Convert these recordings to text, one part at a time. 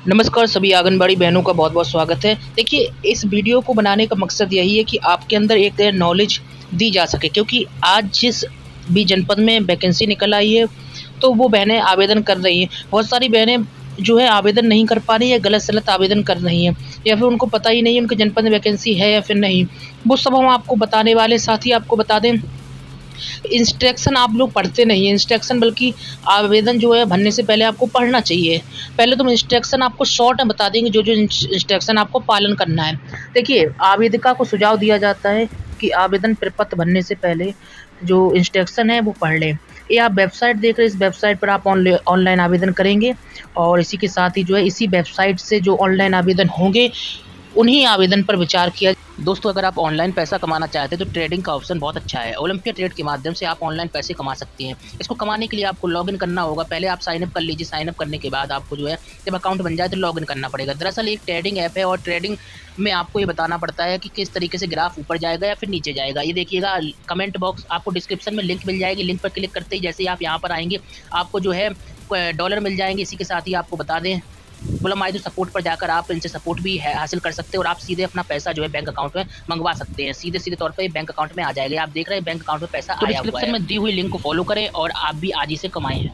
नमस्कार सभी आंगनबाड़ी बहनों का बहुत बहुत स्वागत है। देखिए, इस वीडियो को बनाने का मकसद यही है कि आपके अंदर एक नॉलेज दी जा सके, क्योंकि आज जिस भी जनपद में वैकेंसी निकल आई है तो वो बहनें आवेदन कर रही हैं। बहुत सारी बहनें जो है आवेदन नहीं कर पा रही है, गलत-सलत आवेदन कर रही हैं या फिर उनको पता ही नहीं है उनके जनपद में वैकेंसी है या फिर नहीं। वो सब हम आपको बताने वाले, साथ ही आपको बता दें इंस्ट्रक्शन आप लोग पढ़ते नहीं हैं इंस्ट्रक्शन, बल्कि आवेदन जो है भरने से पहले आपको पढ़ना चाहिए। पहले तो इंस्ट्रक्शन आपको शॉर्ट में बता देंगे, जो इंस्ट्रक्शन आपको पालन करना है। देखिए, आवेदिका को सुझाव दिया जाता है कि आवेदन प्रपत्र भरने से पहले जो इंस्ट्रक्शन है वो पढ़ लें। ये आप वेबसाइट देख रहे हैं, इस वेबसाइट पर आप ऑनलाइन आवेदन करेंगे और इसी के साथ ही जो है इसी वेबसाइट से जो ऑनलाइन आवेदन होंगे उन्हीं आवेदन पर विचार किया। दोस्तों, अगर आप ऑनलाइन पैसा कमाना चाहते हैं तो ट्रेडिंग का ऑप्शन बहुत अच्छा है। ओलंपिया ट्रेड के माध्यम से आप ऑनलाइन पैसे कमा सकती हैं। इसको कमाने के लिए आपको लॉगिन करना होगा। पहले आप साइन अप कर लीजिए। साइन अप करने के बाद आपको जो है जब अकाउंट बन जाए तो लॉगिन करना पड़ेगा। दरअसल एक ट्रेडिंग ऐप है और ट्रेडिंग में आपको ये बताना पड़ता है कि किस तरीके से ग्राफ ऊपर जाएगा या फिर नीचे जाएगा। ये देखिएगा, कमेंट बॉक्स आपको डिस्क्रिप्शन में लिंक मिल जाएगी। लिंक पर क्लिक करते ही जैसे ही आप यहाँ पर आएंगे आपको जो है डॉलर मिल जाएंगे। इसी के साथ ही आपको बता दें बुलमाइदो सपोर्ट पर जाकर आप इनसे सपोर्ट भी है हासिल कर सकते हैं और आप सीधे अपना पैसा जो है बैंक अकाउंट में मंगवा सकते हैं। सीधे तौर पे बैंक अकाउंट में आ जाएगा। आप देख रहे हैं बैंक अकाउंट में पैसा आया हुआ है। डिस्क्रिप्शन में दी हुई लिंक को फॉलो करें और आप भी आज ही से कमाएं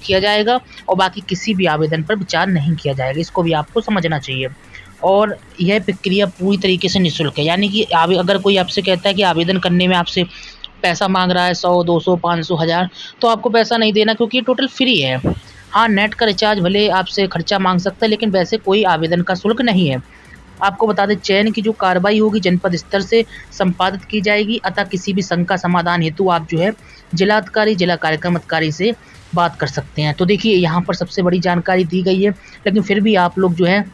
किया जाएगा और बाकी किसी भी आवेदन पर विचार नहीं किया जाएगा। इसको भी आपको समझना चाहिए और यह प्रक्रिया पूरी तरीके से निःशुल्क है। यानी कि अगर कोई आपसे कहता है कि आवेदन करने में आपसे पैसा मांग रहा है 100, 200, 500, 1000, तो आपको पैसा नहीं देना, क्योंकि ये टोटल फ्री है। हाँ, नेट का रिचार्ज भले आपसे खर्चा मांग सकता है, लेकिन वैसे कोई आवेदन का शुल्क नहीं है। आपको बता दें, चयन की जो कार्रवाई होगी जनपद स्तर से संपादित की जाएगी, अतः किसी भी शंका समाधान हेतु आप जो है जिलाधिकारी, जिला कार्यक्रम अधिकारी से बात कर सकते हैं। तो देखिए, यहाँ पर सबसे बड़ी जानकारी दी गई है, लेकिन फिर भी आप लोग जो है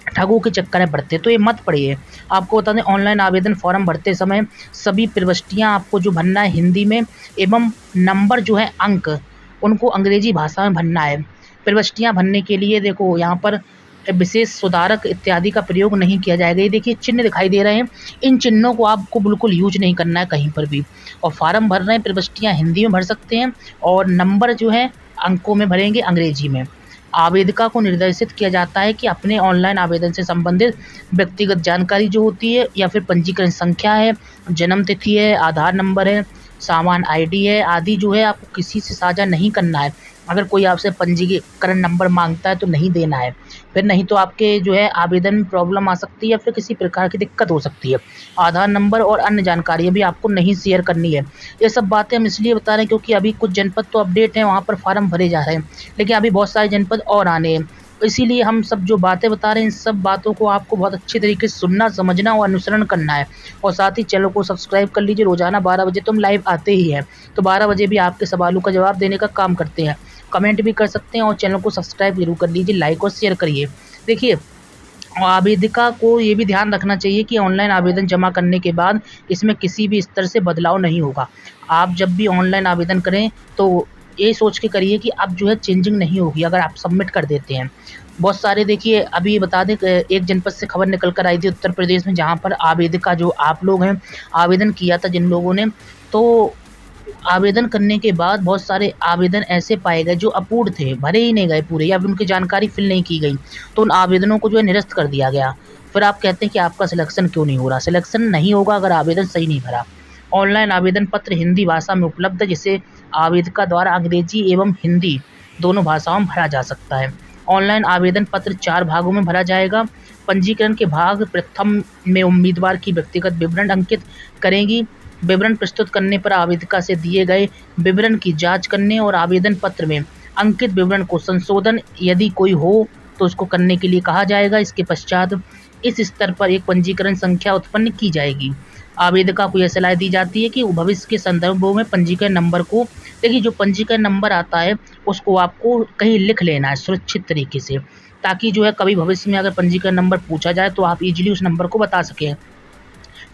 ठगों के चक्कर में पड़ते तो ये मत पड़िए। आपको बता दें, ऑनलाइन आवेदन फॉर्म भरते समय सभी प्रविष्टियाँ आपको जो भरना है हिंदी में, एवं नंबर जो है अंक उनको अंग्रेजी भाषा में भरना है। प्रविष्टियाँ भरने के लिए देखो यहाँ पर विशेष सुधारक इत्यादि का प्रयोग नहीं किया जाएगा। ये देखिए चिन्ह दिखाई दे रहे हैं, इन चिन्हों को आपको बिल्कुल यूज नहीं करना है कहीं पर भी। और फार्म भर रहे हैं, प्रविष्टियाँ हिंदी में भर सकते हैं और नंबर जो है अंकों में भरेंगे अंग्रेजी में। आवेदिका को निर्देशित किया जाता है कि अपने ऑनलाइन आवेदन से संबंधित व्यक्तिगत जानकारी जो होती है या फिर पंजीकरण संख्या है, जन्म तिथि है, आधार नंबर है, सामान आईडी है आदि जो है आपको किसी से साझा नहीं करना है। अगर कोई आपसे पंजीकरण नंबर मांगता है तो नहीं देना है, फिर नहीं तो आपके जो है आवेदन में प्रॉब्लम आ सकती है या फिर किसी प्रकार की दिक्कत हो सकती है। आधार नंबर और अन्य जानकारियाँ भी आपको नहीं शेयर करनी है। ये सब बातें हम इसलिए बता रहे हैं क्योंकि अभी कुछ जनपद तो अपडेट हैं, वहाँ पर फार्म भरे जा रहे हैं, लेकिन अभी बहुत सारे जनपद और आने हैं। इसीलिए हम सब जो बातें बता रहे हैं, इन सब बातों को आपको बहुत अच्छी तरीके से सुनना, समझना और अनुसरण करना है। और साथ ही चैनल को सब्सक्राइब कर लीजिए। रोज़ाना 12 बजे तो हम लाइव आते ही हैं, तो 12 बजे भी आपके सवालों का जवाब देने का काम करते हैं। कमेंट भी कर सकते हैं और चैनल को सब्सक्राइब जरूर कर लीजिए, लाइक और शेयर करिए। देखिए, आवेदिका को ये भी ध्यान रखना चाहिए कि ऑनलाइन आवेदन जमा करने के बाद इसमें किसी भी स्तर से बदलाव नहीं होगा। आप जब भी ऑनलाइन आवेदन करें तो ये सोच के करिए कि अब जो है चेंजिंग नहीं होगी अगर आप सबमिट कर देते हैं। बहुत सारे देखिए, अभी बता दें एक जनपद से खबर निकल कर आई थी उत्तर प्रदेश में, जहाँ पर आवेदिका जो आप लोग हैं आवेदन किया था जिन लोगों ने, तो आवेदन करने के बाद बहुत सारे आवेदन ऐसे पाए गए जो अपूर्ण थे, भरे ही नहीं गए पूरे या फिर उनकी जानकारी फिल नहीं की गई, तो उन आवेदनों को जो है निरस्त कर दिया गया। फिर आप कहते हैं कि आपका सिलेक्शन क्यों नहीं हो रहा? सिलेक्शन नहीं होगा अगर आवेदन सही नहीं भरा। ऑनलाइन आवेदन पत्र हिंदी भाषा में उपलब्ध है, जिसे आवेदिका द्वारा अंग्रेजी एवं हिंदी दोनों भाषाओं में भरा जा सकता है। ऑनलाइन आवेदन पत्र 4 भागों में भरा जाएगा। पंजीकरण के भाग प्रथम में उम्मीदवार की व्यक्तिगत विवरण अंकित करेंगी। विवरण प्रस्तुत करने पर आवेदिका से दिए गए विवरण की जांच करने और आवेदन पत्र में अंकित विवरण को संशोधन यदि कोई हो तो उसको करने के लिए कहा जाएगा। इसके पश्चात इस स्तर पर एक पंजीकरण संख्या उत्पन्न की जाएगी। आवेदिका को यह सलाह दी जाती है कि भविष्य के संदर्भों में पंजीकरण नंबर को, देखिए जो पंजीकरण नंबर आता है उसको आपको कहीं लिख लेना है सुरक्षित तरीके से, ताकि जो है कभी भविष्य में अगर पंजीकरण नंबर पूछा जाए तो आप इजीली उस नंबर को बता सकें।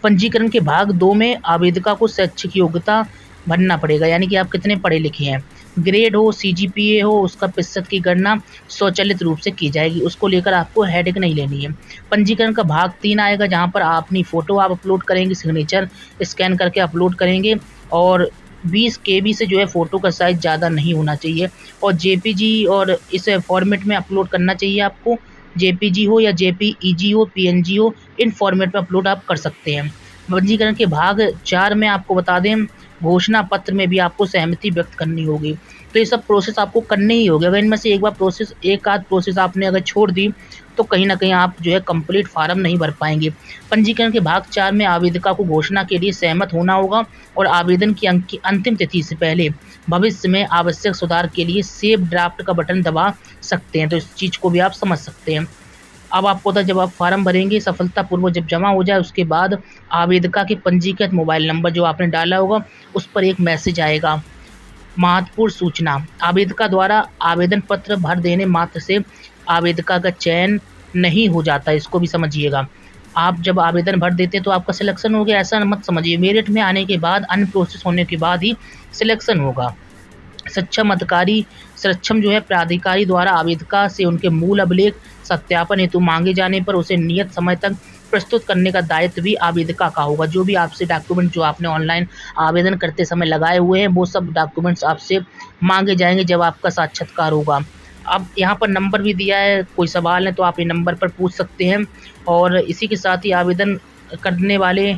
पंजीकरण के भाग 2 में आवेदिका को शैक्षिक योग्यता भरना पड़ेगा, यानी कि आप कितने पढ़े लिखे हैं। ग्रेड हो, सीजीपीए हो, उसका प्रतिशत की गणना स्वचालित रूप से की जाएगी, उसको लेकर आपको हेडेक नहीं लेनी है। पंजीकरण का भाग 3 आएगा, जहाँ पर अपनी फ़ोटो आप अपलोड करेंगे, सिग्नेचर स्कैन करके अपलोड करेंगे और 20 KB से जो है फ़ोटो का साइज़ ज़्यादा नहीं होना चाहिए और JPG और इस फॉर्मेट में अपलोड करना चाहिए आपको। JPG हो या JPEG हो, PNG हो, इन फॉर्मेट में अपलोड आप कर सकते हैं। पंजीकरण के भाग 4 में आपको बता दें, घोषणा पत्र में भी आपको सहमति व्यक्त करनी होगी। तो ये सब प्रोसेस आपको करने ही होगी। अगर इनमें से एक आध प्रोसेस आपने अगर छोड़ दी तो कहीं न कहीं आप जो है कंप्लीट फार्म नहीं भर पाएँगे। पंजीकरण के भाग 4 में आवेदिका को घोषणा के लिए सहमत होना होगा और आवेदन की अंतिम तिथि से पहले भविष्य में आवश्यक सुधार के लिए सेव ड्राफ्ट का बटन दबा सकते हैं। तो इस चीज़ को भी आप समझ सकते हैं। अब आपको पता है, जब आप फार्म भरेंगे सफलतापूर्वक जब जमा हो जाए, उसके बाद आवेदिका के पंजीकृत मोबाइल नंबर जो आपने डाला होगा उस पर एक मैसेज आएगा। महत्वपूर्ण सूचना, आवेदिका द्वारा आवेदन पत्र भर देने मात्र से आवेदिका का चयन नहीं हो जाता, इसको भी समझिएगा। आप जब आवेदन भर देते हैं तो आपका सिलेक्शन हो गया, ऐसा मत समझिए। मेरिट में आने के बाद, अन्य प्रोसेस होने के बाद ही सिलेक्शन होगा। सक्षम अधिकारी सक्षम जो है प्राधिकारी द्वारा आवेदिका से उनके मूल अभिलेख सत्यापन हेतु मांगे जाने पर उसे नियत समय तक प्रस्तुत करने का दायित्व भी आवेदिका का होगा। जो भी आपसे डॉक्यूमेंट जो आपने ऑनलाइन आवेदन करते समय लगाए हुए हैं, वो सब डॉक्यूमेंट्स आपसे मांगे जाएंगे जब आपका साक्षात्कार होगा। अब यहाँ पर नंबर भी दिया है, कोई सवाल है तो आप ये नंबर पर पूछ सकते हैं। और इसी के साथ ही आवेदन करने वाले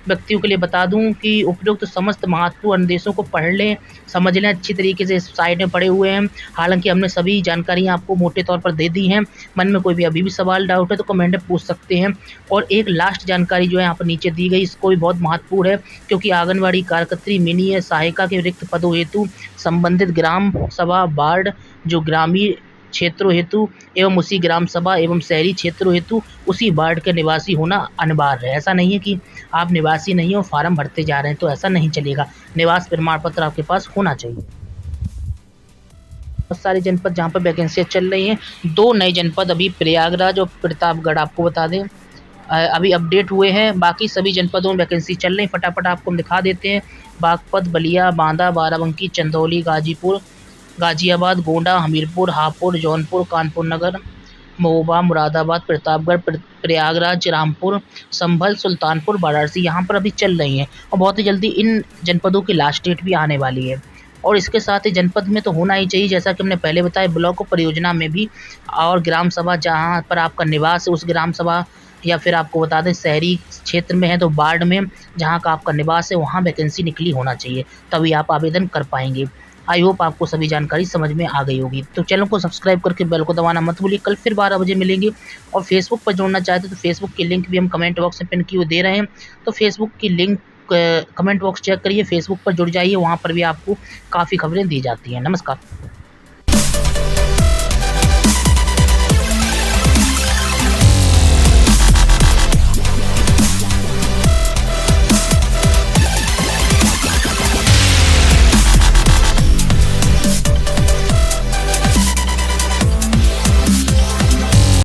व्यक्तियों के लिए बता दूं कि उपयुक्त समस्त महत्वपूर्ण निर्देशों को पढ़ लें, समझ लें अच्छी तरीके से। इस साइट में पढ़े हुए हैं, हालांकि हमने सभी जानकारी आपको मोटे तौर पर दे दी हैं। मन में कोई भी अभी भी सवाल डाउट है तो कमेंट में पूछ सकते हैं। और एक लास्ट जानकारी जो है यहाँ पर नीचे दी गई, इसको भी बहुत महत्वपूर्ण है, क्योंकि आंगनबाड़ी कार्यकर्त्री, मिनी सहायिका के रिक्त पदों हेतु संबंधित ग्राम सभा वार्ड जो ग्रामीण क्षेत्रों हेतु एवं उसी ग्राम सभा एवं शहरी क्षेत्रों हेतु उसी वार्ड के निवासी होना अनिवार्य है। ऐसा नहीं है कि आप निवासी नहीं हो, फार्म भरते जा रहे हैं, तो ऐसा नहीं चलेगा। निवास प्रमाण पत्र आपके पास होना चाहिए। बहुत सारे जनपद जहाँ पर वैकेंसियाँ चल रही हैं, 2 नए जनपद अभी प्रयागराज और प्रतापगढ़ आपको बता दें अभी अपडेट हुए हैं। बाकी सभी जनपदों में वैकेंसी चल रही, फटाफट आपको हम दिखा देते हैं। बागपत, बलिया, बांदा, बाराबंकी, चंदौली, गाजीपुर, गाजियाबाद, गोंडा, हमीरपुर, हापुड़, जौनपुर, कानपुर नगर, महोबा, मुरादाबाद, प्रतापगढ़, प्रयागराज, रामपुर, संभल, सुल्तानपुर, वाराणसी, यहाँ पर अभी चल रही हैं और बहुत ही जल्दी इन जनपदों की लास्ट डेट भी आने वाली है। और इसके साथ ही जनपद में तो होना ही चाहिए, जैसा कि हमने पहले बताया, ब्लॉक और परियोजना में भी, और ग्राम सभा जहाँ पर आपका निवास है उस ग्राम सभा, या फिर आपको बता दें शहरी क्षेत्र में है तो वार्ड में जहाँ का आपका निवास है वहाँ वैकेंसी निकली होना चाहिए, तभी आप आवेदन कर पाएंगे। आई होप आपको सभी जानकारी समझ में आ गई होगी। तो चैनल को सब्सक्राइब करके बेल को दबाना मत भूलिए। कल फिर 12 बजे मिलेंगे। और फेसबुक पर जोड़ना चाहते तो फेसबुक की लिंक भी हम कमेंट बॉक्स में पिन की हुई दे रहे हैं, तो फेसबुक की लिंक कमेंट बॉक्स चेक करिए, फेसबुक पर जुड़ जाइए, वहाँ पर भी आपको काफ़ी खबरें दी जाती हैं। नमस्कार।